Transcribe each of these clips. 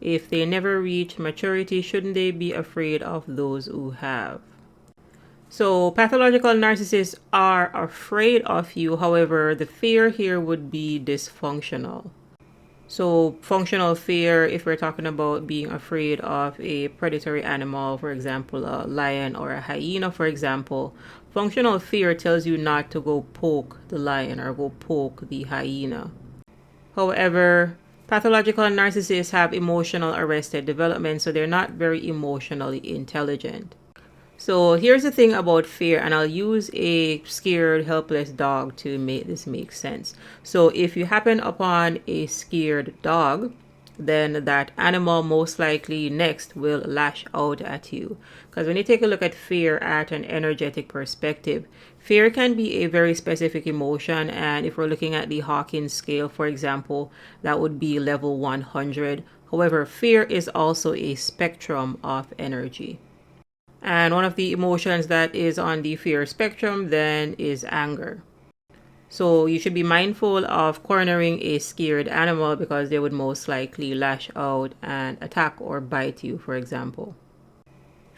If they never reach maturity, shouldn't they be afraid of those who have? So pathological narcissists are afraid of you. However, the fear here would be dysfunctional. So functional fear, if we're talking about being afraid of a predatory animal, for example, a lion or a hyena, for example, functional fear tells you not to go poke the lion or go poke the hyena. However, pathological narcissists have emotional arrested development, so they're not very emotionally intelligent. So here's the thing about fear, and I'll use a scared, helpless dog to make this make sense. So if you happen upon a scared dog, then that animal most likely next will lash out at you. Because when you take a look at fear at an energetic perspective, fear can be a very specific emotion. And if we're looking at the Hawkins scale, for example, that would be level 100. However, fear is also a spectrum of energy. And one of the emotions that is on the fear spectrum then is anger. So you should be mindful of cornering a scared animal because they would most likely lash out and attack or bite you, for example.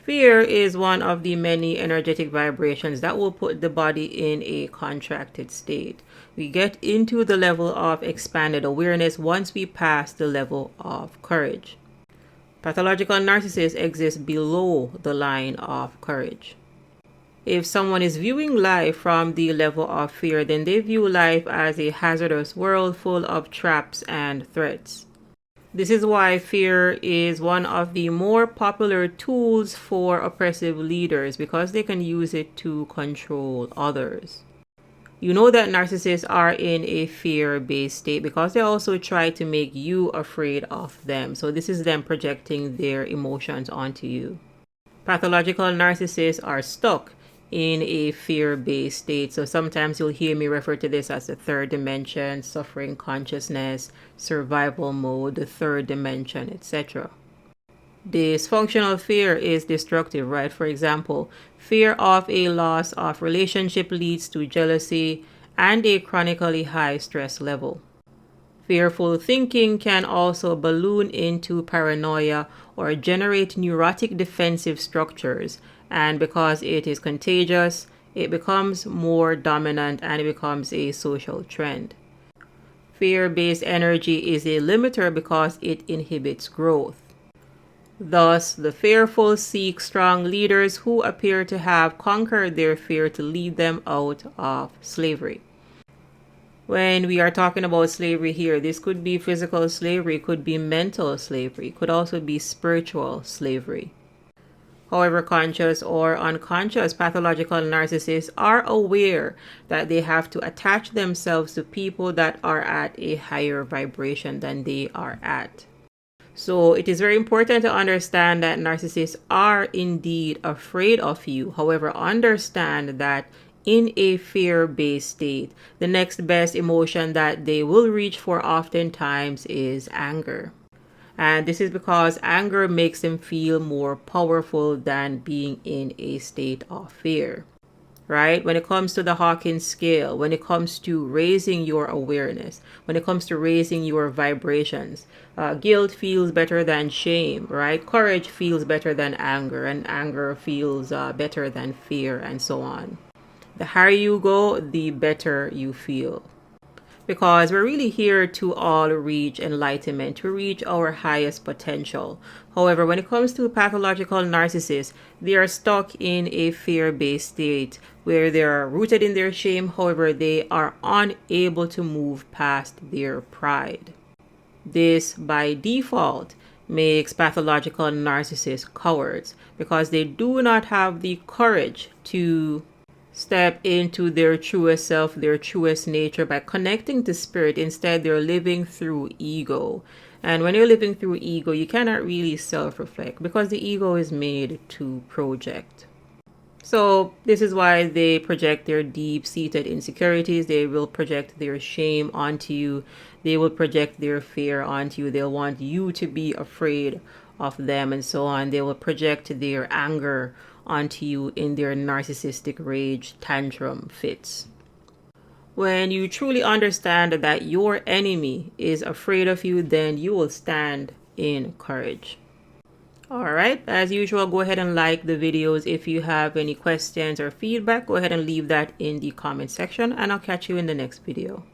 Fear is one of the many energetic vibrations that will put the body in a contracted state. We get into the level of expanded awareness once we pass the level of courage. Pathological narcissists exist below the line of courage. If someone is viewing life from the level of fear, then they view life as a hazardous world full of traps and threats. This is why fear is one of the more popular tools for oppressive leaders, because they can use it to control others. You know that narcissists are in a fear-based state because they also try to make you afraid of them. So this is them projecting their emotions onto you. Pathological narcissists are stuck in a fear-based state. So sometimes you'll hear me refer to this as the third dimension, suffering consciousness, survival mode, the third dimension, etc. Dysfunctional fear is destructive, right? For example, fear of a loss of relationship leads to jealousy and a chronically high stress level. Fearful thinking can also balloon into paranoia or generate neurotic defensive structures, and because it is contagious, it becomes more dominant and it becomes a social trend. Fear-based energy is a limiter because it inhibits growth. Thus, the fearful seek strong leaders who appear to have conquered their fear to lead them out of slavery. When we are talking about slavery here, this could be physical slavery, could be mental slavery, could also be spiritual slavery. However, conscious or unconscious pathological narcissists are aware that they have to attach themselves to people that are at a higher vibration than they are at. So it is very important to understand that narcissists are indeed afraid of you. However, understand that in a fear-based state, the next best emotion that they will reach for oftentimes is anger. And this is because anger makes them feel more powerful than being in a state of fear. Right? When it comes to the Hawkins scale, when it comes to raising your awareness, when it comes to raising your vibrations, guilt feels better than shame, right? Courage feels better than anger, and anger feels better than fear, and so on. The higher you go, the better you feel. Because we're really here to all reach enlightenment, to reach our highest potential. However, when it comes to pathological narcissists, they are stuck in a fear-based state where they are rooted in their shame. However, they are unable to move past their pride. This, by default, makes pathological narcissists cowards because they do not have the courage to step into their truest self, their truest nature by connecting to spirit. Instead, they're living through ego. And when you're living through ego, you cannot really self-reflect because the ego is made to project. So this is why they project their deep-seated insecurities. They will project their shame onto you. They will project their fear onto you. They'll want you to be afraid of them and so on. They will project their anger onto you in their narcissistic rage tantrum fits. When you truly understand that your enemy is afraid of you, then you will stand in courage. Alright, as usual, go ahead and like the videos. If you have any questions or feedback, go ahead and leave that in the comment section, and I'll catch you in the next video.